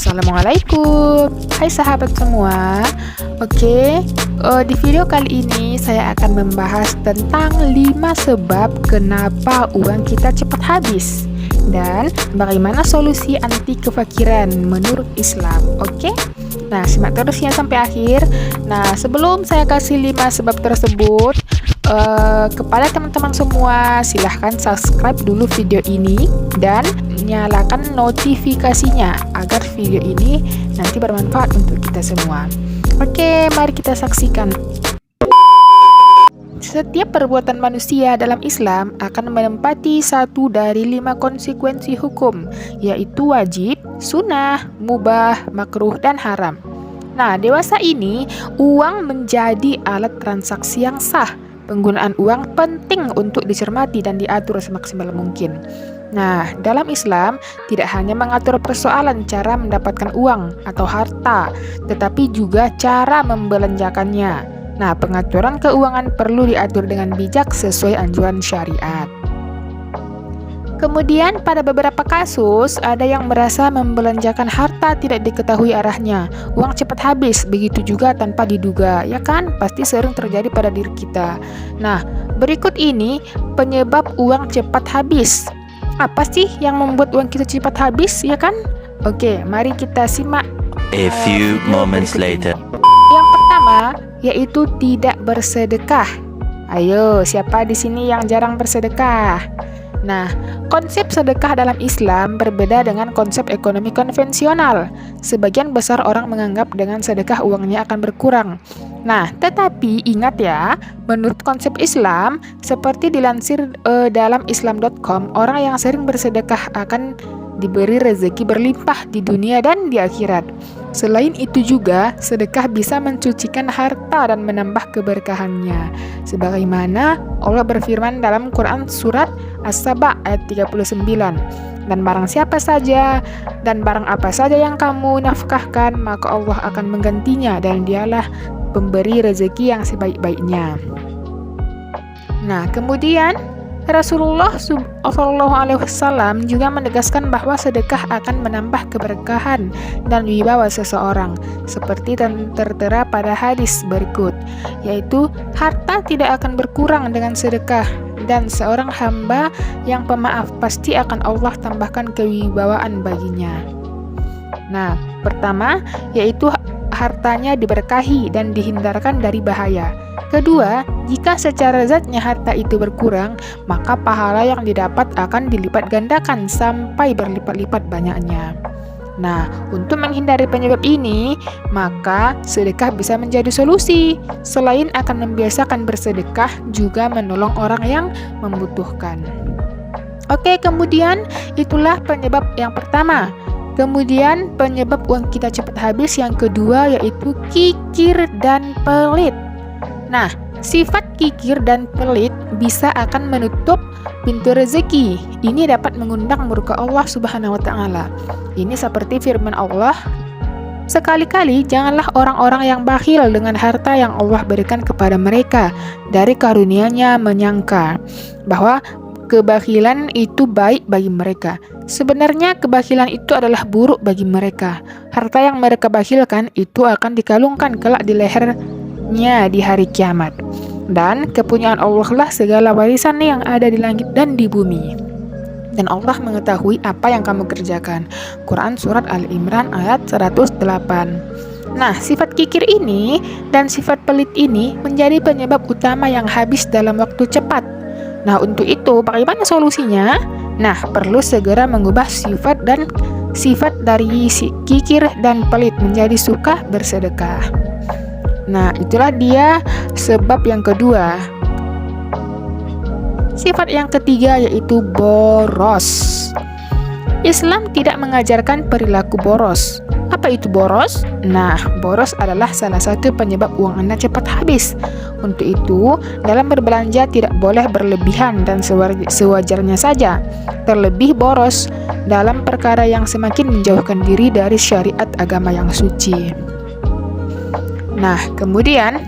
Assalamualaikum. Hai sahabat semua. Oke, di video kali ini saya akan membahas tentang 5 sebab kenapa uang kita cepat habis dan bagaimana solusi anti kefakiran menurut Islam. Oke? Nah, simak terus ya sampai akhir. Nah, sebelum saya kasih 5 sebab tersebut, kepada teman-teman semua, silahkan subscribe dulu video ini dan nyalakan notifikasinya agar video ini nanti bermanfaat untuk kita semua. Oke, mari kita saksikan. Setiap perbuatan manusia dalam Islam akan menempati satu dari 5 konsekuensi hukum, yaitu wajib, sunnah, mubah, makruh, dan haram. Nah, dewasa ini, uang menjadi alat transaksi yang sah. Penggunaan uang penting untuk dicermati dan diatur semaksimal mungkin. Nah, dalam Islam tidak hanya mengatur persoalan cara mendapatkan uang atau harta, tetapi juga cara membelanjakannya. Nah, pengaturan keuangan perlu diatur dengan bijak sesuai anjuran syariat. Kemudian pada beberapa kasus ada yang merasa membelanjakan harta tidak diketahui arahnya. Uang cepat habis, begitu juga tanpa diduga, ya kan? Pasti sering terjadi pada diri kita. Nah, berikut ini penyebab uang cepat habis. Apa sih yang membuat uang kita cepat habis, ya kan? Oke, mari kita simak. A few moments later. Yang pertama yaitu tidak bersedekah. Ayo, siapa di sini yang jarang bersedekah? Nah, konsep sedekah dalam Islam berbeda dengan konsep ekonomi konvensional. Sebagian besar orang menganggap dengan sedekah uangnya akan berkurang. Nah, tetapi ingat ya, menurut konsep Islam, seperti dilansir dalam islam.com, orang yang sering bersedekah akan diberi rezeki berlimpah di dunia dan di akhirat. Selain itu juga, sedekah bisa mencucikan harta dan menambah keberkahannya. Sebagaimana Allah berfirman dalam Quran surat As-Saba ayat 39. Dan barang apa saja yang kamu nafkahkan, maka Allah akan menggantinya dan dialah pemberi rezeki yang sebaik-baiknya. Nah, kemudian Rasulullah SAW juga menegaskan bahwa sedekah akan menambah keberkahan dan wibawa seseorang, seperti tertera pada hadis berikut, yaitu harta tidak akan berkurang dengan sedekah, dan seorang hamba yang pemaaf pasti akan Allah tambahkan kewibawaan baginya. Nah, pertama yaitu hartanya diberkahi dan dihindarkan dari bahaya. Kedua, jika secara zatnya harta itu berkurang, maka pahala yang didapat akan dilipat gandakan sampai berlipat-lipat banyaknya. Nah, untuk menghindari penyebab ini, maka sedekah bisa menjadi solusi. Selain akan membiasakan bersedekah, juga menolong orang yang membutuhkan. Oke, kemudian itulah penyebab yang pertama. Kemudian penyebab uang kita cepat habis yang kedua yaitu kikir dan pelit. Nah, sifat kikir dan pelit bisa akan menutup pintu rezeki. Ini dapat mengundang murka Allah Subhanahu wa taala. Ini seperti firman Allah, sekali-kali janganlah orang-orang yang bakhil dengan harta yang Allah berikan kepada mereka. Dari karunia-Nya menyangka bahwa kebakhilan itu baik bagi mereka. Sebenarnya kebakhilan itu adalah buruk bagi mereka. Harta yang mereka bakhilkan itu akan dikalungkan kelak di lehernya di hari kiamat. Dan kepunyaan Allah lah segala warisan yang ada di langit dan di bumi. Dan Allah mengetahui apa yang kamu kerjakan. Quran surat Al-Imran ayat 108. Nah, sifat kikir ini dan sifat pelit ini menjadi penyebab utama yang habis dalam waktu cepat. Nah, untuk itu bagaimana solusinya? Nah, perlu segera mengubah sifat dari kikir dan pelit menjadi suka bersedekah. Nah, itulah dia sebab yang kedua. Sifat yang ketiga yaitu boros. Islam tidak mengajarkan perilaku boros. Apa itu boros? Nah, boros adalah salah satu penyebab uang Anda cepat habis. Untuk itu, dalam berbelanja tidak boleh berlebihan dan sewajarnya saja. Terlebih boros dalam perkara yang semakin menjauhkan diri dari syariat agama yang suci. Nah, kemudian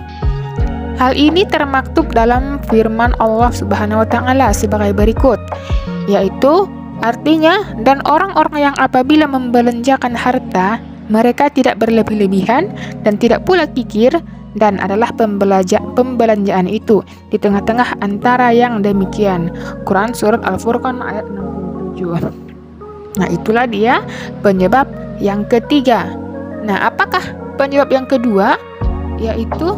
hal ini termaktub dalam firman Allah Subhanahu wa taala sebagai berikut, yaitu Artinya, dan orang-orang yang apabila membelanjakan harta, mereka tidak berlebih-lebihan dan tidak pula kikir, dan adalah pembelanjaan itu di tengah-tengah antara yang demikian. Quran Surat Al-Furqan ayat 67. Nah, itulah dia penyebab yang ketiga. Nah, apakah penyebab yang kedua? Yaitu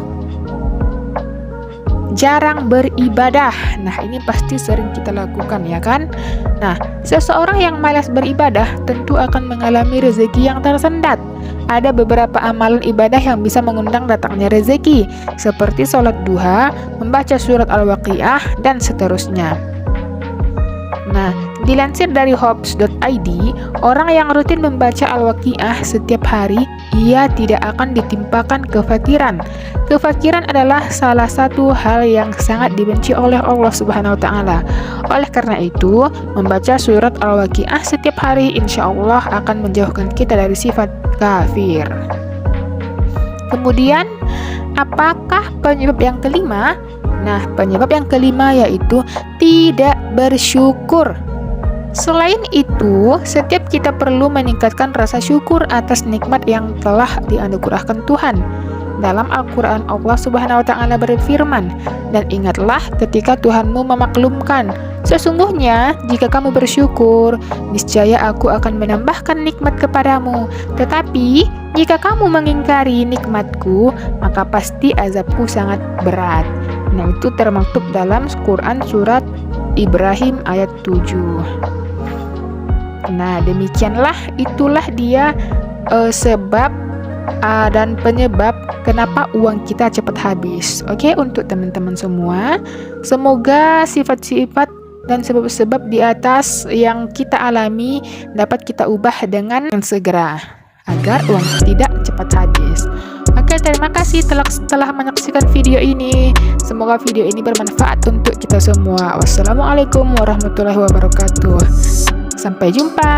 jarang beribadah. Nah, ini pasti sering kita lakukan, ya kan? Nah, seseorang yang malas beribadah tentu akan mengalami rezeki yang tersendat. Ada beberapa amalan ibadah yang bisa mengundang datangnya rezeki, seperti sholat duha, membaca surat Al-Waqiah, dan seterusnya. Nah, dilansir dari Hops.id, orang yang rutin membaca Al-Waqiah setiap hari, ia tidak akan ditimpakan kefakiran. Kefakiran adalah salah satu hal yang sangat dibenci oleh Allah Subhanahu wa Ta'ala. Oleh karena itu, membaca surat Al-Waqiah setiap hari insya Allah akan menjauhkan kita dari sifat kafir. Kemudian, apakah penyebab yang kelima? Nah, penyebab yang kelima yaitu tidak bersyukur. Selain itu, setiap kita perlu meningkatkan rasa syukur atas nikmat yang telah dianugerahkan Tuhan. Dalam Al-Quran, Allah Subhanahu wa Ta'ala berfirman, "Dan ingatlah ketika Tuhanmu memaklumkan, sesungguhnya jika kamu bersyukur, niscaya aku akan menambahkan nikmat kepadamu. Tetapi jika kamu mengingkari nikmatku, maka pasti azabku sangat berat." Nah, itu termaktub dalam Quran Surat Ibrahim ayat 7. Nah, demikianlah, itulah dia sebab dan penyebab kenapa uang kita cepat habis. Oke, untuk teman-teman semua, semoga sifat-sifat dan sebab-sebab di atas yang kita alami dapat kita ubah dengan segera agar uang tidak cepat habis. Oke, terima kasih telah menyaksikan video ini. Semoga video ini bermanfaat untuk kita semua. Wassalamualaikum warahmatullahi wabarakatuh. Sampai jumpa.